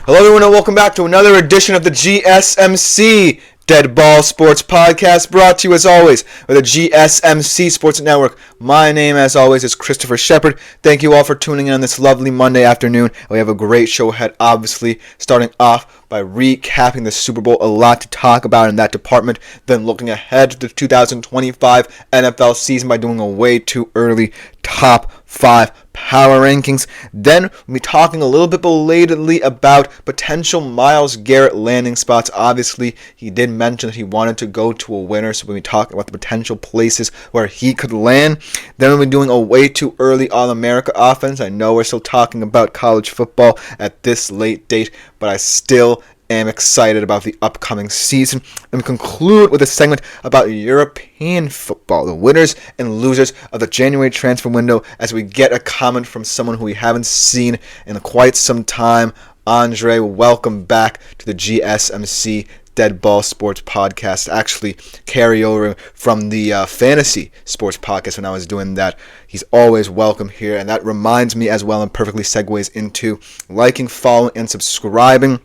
Hello everyone and welcome back to another edition of the GSMC Dead Ball Sports Podcast, brought to you as always by the GSMC Sports Network. My name as always is Christopher Shepard. Thank you all for tuning in on this lovely Monday afternoon. We have a great show ahead, obviously, starting off by recapping the Super Bowl. A lot to talk about in that department. Then looking ahead to the 2025 NFL season by doing a way too early top 5 power rankings. Then we'll be talking a little bit belatedly about potential Myles Garrett landing spots. Obviously, he did mention that he wanted to go to a winner, so we'll be talking about the potential places where he could land. Then we'll be doing a way too early All-America offense. I know we're still talking about college football at this late date, but I still am excited about the upcoming season. And we conclude with a segment about European football, the winners and losers of the January transfer window, as we get a comment from someone who we haven't seen in quite some time. Andre, welcome back to the GSMC Dead Ball Sports Podcast. Actually, carry over from the Fantasy Sports Podcast when I was doing that. He's always welcome here, and that reminds me as well and perfectly segues into liking, following, and subscribing.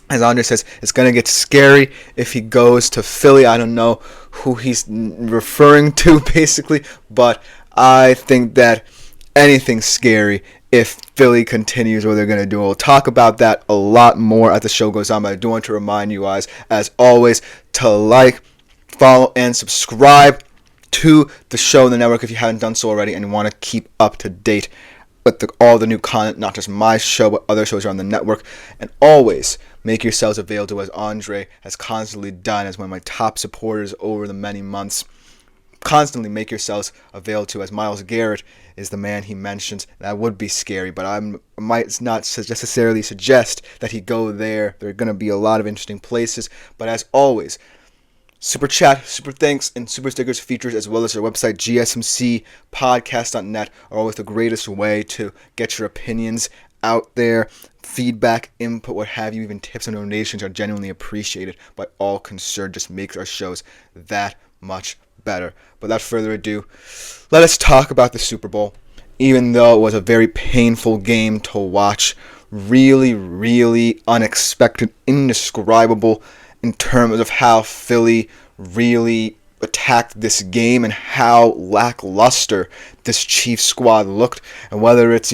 As Andre says, it's going to get scary if he goes to Philly. I don't know who he's referring to, basically, but I think that anything's scary if Philly continues what they're going to do. We'll talk about that a lot more as the show goes on, but I do want to remind you guys, as always, to like, follow, and subscribe to the show and the network if you haven't done so already and you want to keep up to date with all the new content, not just my show, but other shows around the network. And always make yourselves available, as Andre has constantly done as one of my top supporters over the many months. Constantly make yourselves available, as Myles Garrett is the man he mentions. That would be scary, but I might not necessarily suggest that he go there. There are going to be a lot of interesting places. But as always, Super Chat, Super Thanks, and Super Stickers features, as well as our website, gsmcspodcast.net, are always the greatest way to get your opinions out there. Feedback, input, what have you, even tips and donations are genuinely appreciated by all concerned. Just makes our shows that much better. But without further ado, let us talk about the Super Bowl. Even though it was a very painful game to watch, really, really unexpected, indescribable, in terms of how Philly really attacked this game and how lackluster this Chiefs squad looked, and whether it's,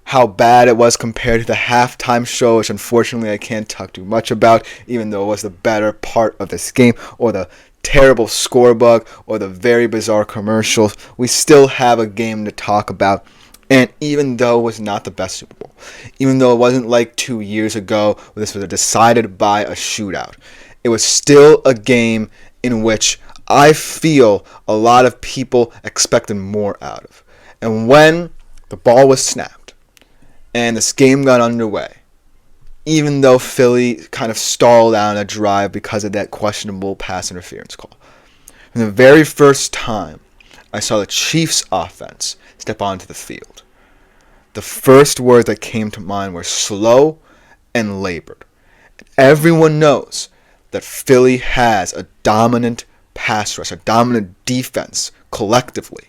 how bad it was compared to the halftime show, which unfortunately I can't talk too much about, even though it was the better part of this game, or the terrible score bug, or the very bizarre commercials. We still have a game to talk about. And even though it was not the best Super Bowl, even though it wasn't like 2 years ago where this was decided by a shootout, it was still a game in which I feel a lot of people expected more out of. And when the ball was snapped and this game got underway, even though Philly kind of stalled out a drive because of that questionable pass interference call, from the very first time I saw the Chiefs offense step onto the field, the first words that came to mind were slow and labored. Everyone knows that Philly has a dominant pass rush, a dominant defense collectively.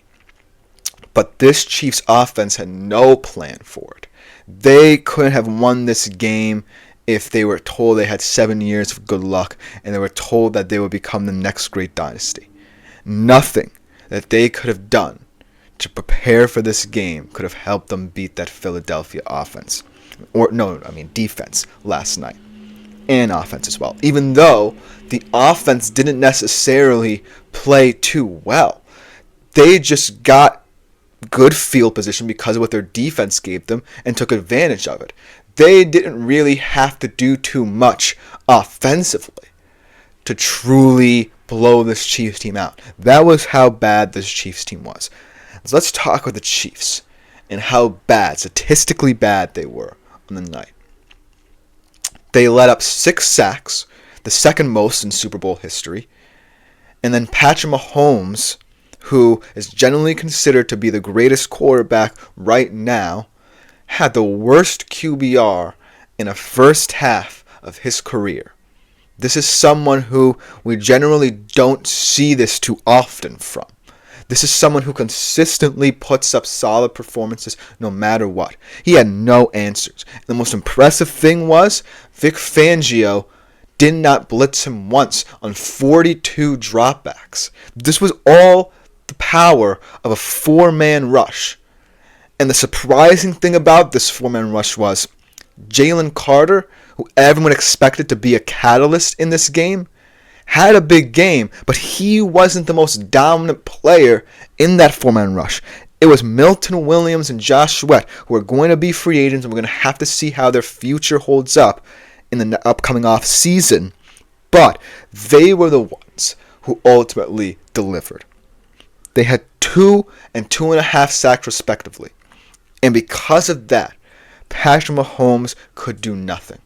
But this Chiefs offense had no plan for it. They couldn't have won this game if they were told they had 7 years of good luck and they were told that they would become the next great dynasty. Nothing that they could have done to prepare for this game could have helped them beat that Philadelphia offense. Defense last night. And offense as well. Even though the offense didn't necessarily play too well. They just got good field position because of what their defense gave them and took advantage of it. They didn't really have to do too much offensively to truly blow this Chiefs team out. That was how bad this Chiefs team was. So let's talk about the Chiefs and how bad, statistically bad they were on the night. They let up 6 sacks, the second most in Super Bowl history. And then Patrick Mahomes, who is generally considered to be the greatest quarterback right now, had the worst QBR in a first half of his career. This is someone who we generally don't see this too often from. This is someone who consistently puts up solid performances no matter what. He had no answers. The most impressive thing was Vic Fangio did not blitz him once on 42 dropbacks. This was all the power of a four-man rush. And the surprising thing about this four-man rush was Jalen Carter, who everyone expected to be a catalyst in this game, had a big game, but he wasn't the most dominant player in that four-man rush. It was Milton Williams and Josh Sweat, who are going to be free agents, and we're going to have to see how their future holds up in the upcoming off season. But they were the ones who ultimately delivered. They had 2 and 2.5 sacks respectively. And because of that, Patrick Mahomes could do nothing.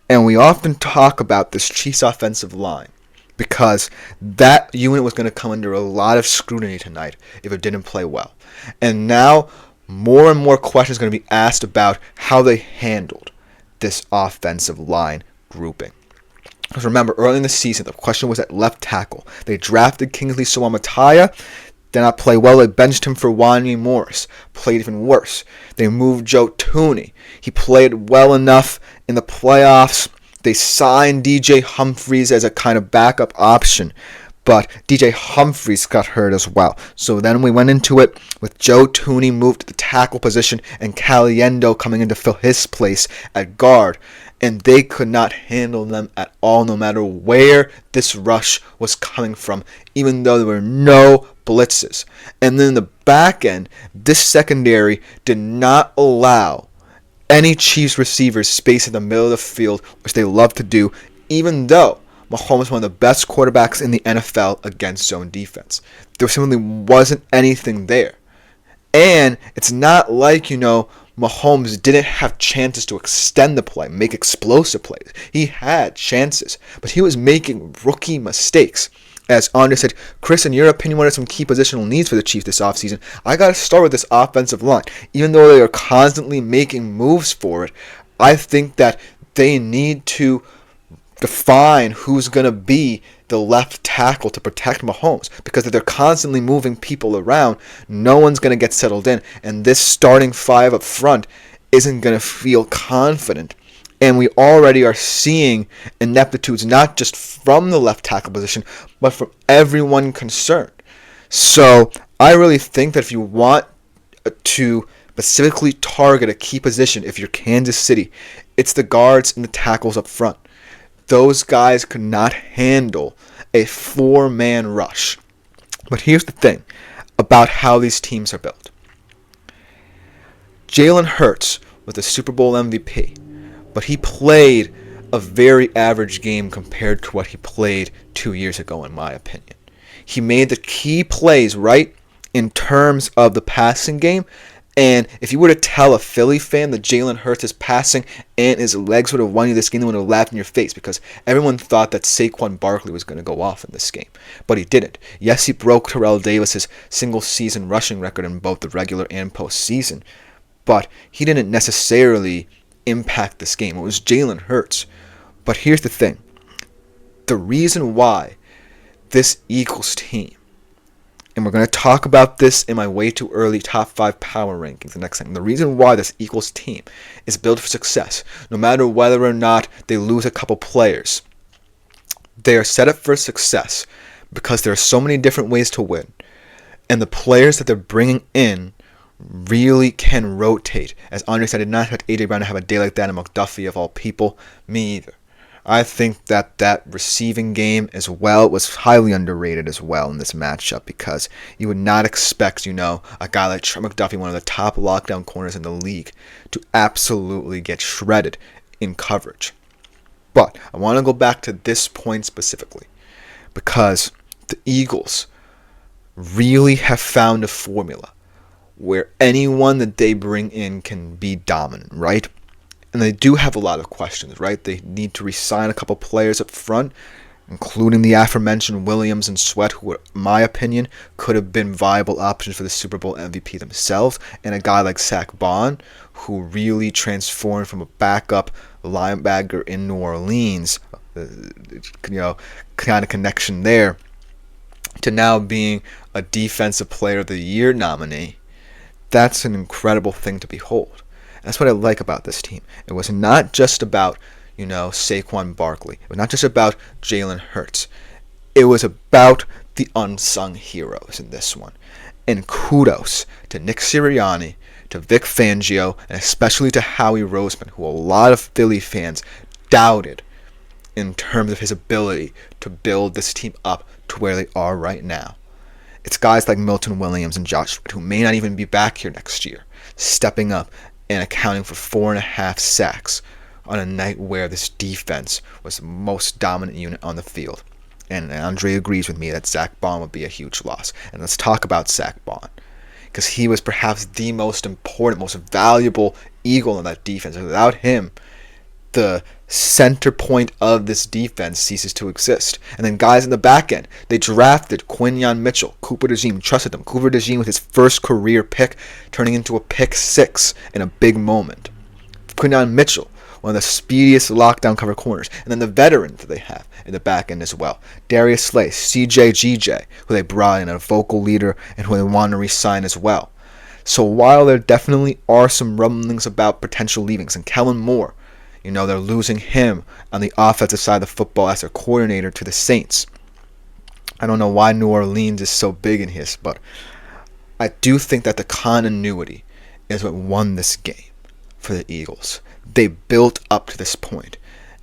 And we often talk about this Chiefs offensive line because that unit was going to come under a lot of scrutiny tonight if it didn't play well. And now more and more questions are going to be asked about how they handled this offensive line grouping. Because remember, early in the season, the question was at left tackle. They drafted Kingsley Suamataia, did not play well. They benched him for Wanya Morris, played even worse. They moved Joe Tooney. He played well enough in the playoffs. They signed DJ Humphries as a kind of backup option, but DJ Humphries got hurt as well. So then we went into it with Joe Tooney moved to the tackle position and Caliendo coming in to fill his place at guard. And they could not handle them at all, no matter where this rush was coming from, even though there were no blitzes. And then in the back end, this secondary did not allow any Chiefs receivers space in the middle of the field, which they love to do, even though Mahomes is one of the best quarterbacks in the NFL against zone defense. There simply wasn't anything there. And it's not like, Mahomes didn't have chances to extend the play, make explosive plays. He had chances, but he was making rookie mistakes. As Andre said, Chris, in your opinion, what are some key positional needs for the Chiefs this offseason? I got to start with this offensive line. Even though they are constantly making moves for it, I think that they need to define who's going to be the left tackle to protect Mahomes. Because if they're constantly moving people around, no one's going to get settled in. And this starting five up front isn't going to feel confident. And we already are seeing ineptitudes not just from the left tackle position, but from everyone concerned. So I really think that if you want to specifically target a key position, if you're Kansas City, it's the guards and the tackles up front. Those guys could not handle a four-man rush. But here's the thing about how these teams are built. Jalen Hurts was the Super Bowl MVP, but he played a very average game compared to what he played 2 years ago, in my opinion. He made the key plays right in terms of the passing game. And if you were to tell a Philly fan that Jalen Hurts is passing and his legs would have won you this game, they would have laughed in your face because everyone thought that Saquon Barkley was going to go off in this game. But he didn't. Yes, he broke Terrell Davis's single-season rushing record in both the regular and postseason, but he didn't necessarily impact this game. It was Jalen Hurts. But here's the thing. The reason why this Eagles team, and we're going to talk about this in my way too early top 5 power rankings the next time. The reason why this Eagles team is built for success, no matter whether or not they lose a couple players, they are set up for success because there are so many different ways to win. And the players that they're bringing in really can rotate. As Andre said, I did not expect A.J. Brown to have a day like that, and McDuffie of all people. Me either. I think that receiving game as well was highly underrated as well in this matchup because you would not expect, a guy like Trent McDuffie, one of the top lockdown corners in the league, to absolutely get shredded in coverage. But I want to go back to this point specifically because the Eagles really have found a formula where anyone that they bring in can be dominant, right? And they do have a lot of questions, right? They need to re-sign a couple players up front, including the aforementioned Williams and Sweat, who, in my opinion, could have been viable options for the Super Bowl MVP themselves, and a guy like Zach Bond, who really transformed from a backup linebacker in New Orleans, kind of connection there, to now being a Defensive Player of the Year nominee, that's an incredible thing to behold. That's what I like about this team. It was not just about, Saquon Barkley. It was not just about Jalen Hurts. It was about the unsung heroes in this one. And kudos to Nick Sirianni, to Vic Fangio, and especially to Howie Roseman, who a lot of Philly fans doubted in terms of his ability to build this team up to where they are right now. It's guys like Milton Williams and Josh Sweat, who may not even be back here next year, stepping up and accounting for 4.5 sacks on a night where this defense was the most dominant unit on the field. And Andre agrees with me that Zach Bond would be a huge loss. And let's talk about Zach Bond, because he was perhaps the most important, most valuable Eagle in that defense. Without him, the center point of this defense ceases to exist. And then guys in the back end, they drafted Quinyon Mitchell. Cooper DeJean trusted them. Cooper DeJean with his first career pick turning into a pick 6 in a big moment. Quinyon Mitchell, one of the speediest lockdown cover corners. And then the veterans that they have in the back end as well. Darius Slay, CJ GJ, who they brought in, a vocal leader and who they want to re-sign as well. So while there definitely are some rumblings about potential leavings, and Kellen Moore, they're losing him on the offensive side of the football as their coordinator to the Saints. I don't know why New Orleans is so big in his, but I do think that the continuity is what won this game for the Eagles. They built up to this point.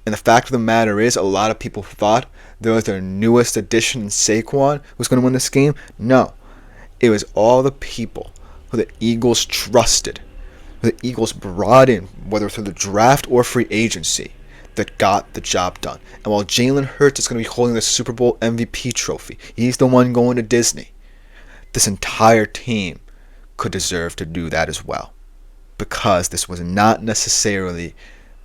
And the fact of the matter is, a lot of people thought there was their newest addition in Saquon who was going to win this game. No. It was all the people who the Eagles trusted, the Eagles brought in, whether through the draft or free agency, that got the job done. And while Jalen Hurts is going to be holding the Super Bowl MVP trophy, he's the one going to Disney, this entire team could deserve to do that as well. Because this was not necessarily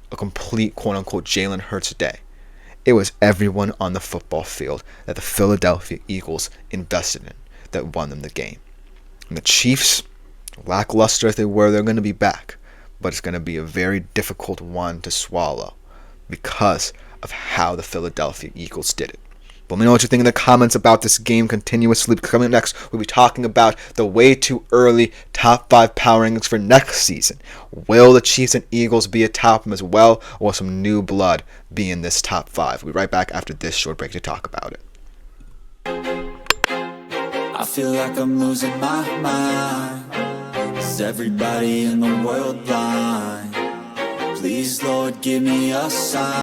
a complete quote-unquote Jalen Hurts day. It was everyone on the football field that the Philadelphia Eagles invested in that won them the game. And the Chiefs, lackluster as they were, they're going to be back. But it's going to be a very difficult one to swallow because of how the Philadelphia Eagles did it. But let me know what you think in the comments about this game continuously. Coming up next, we'll be talking about the way too early top 5 power rankings for next season. Will the Chiefs and Eagles be atop them as well, or will some new blood be in this top 5? We'll be right back after this short break to talk about it. I feel like I'm losing my mind. Is everybody in the world blind? Please, Lord, give me a sign.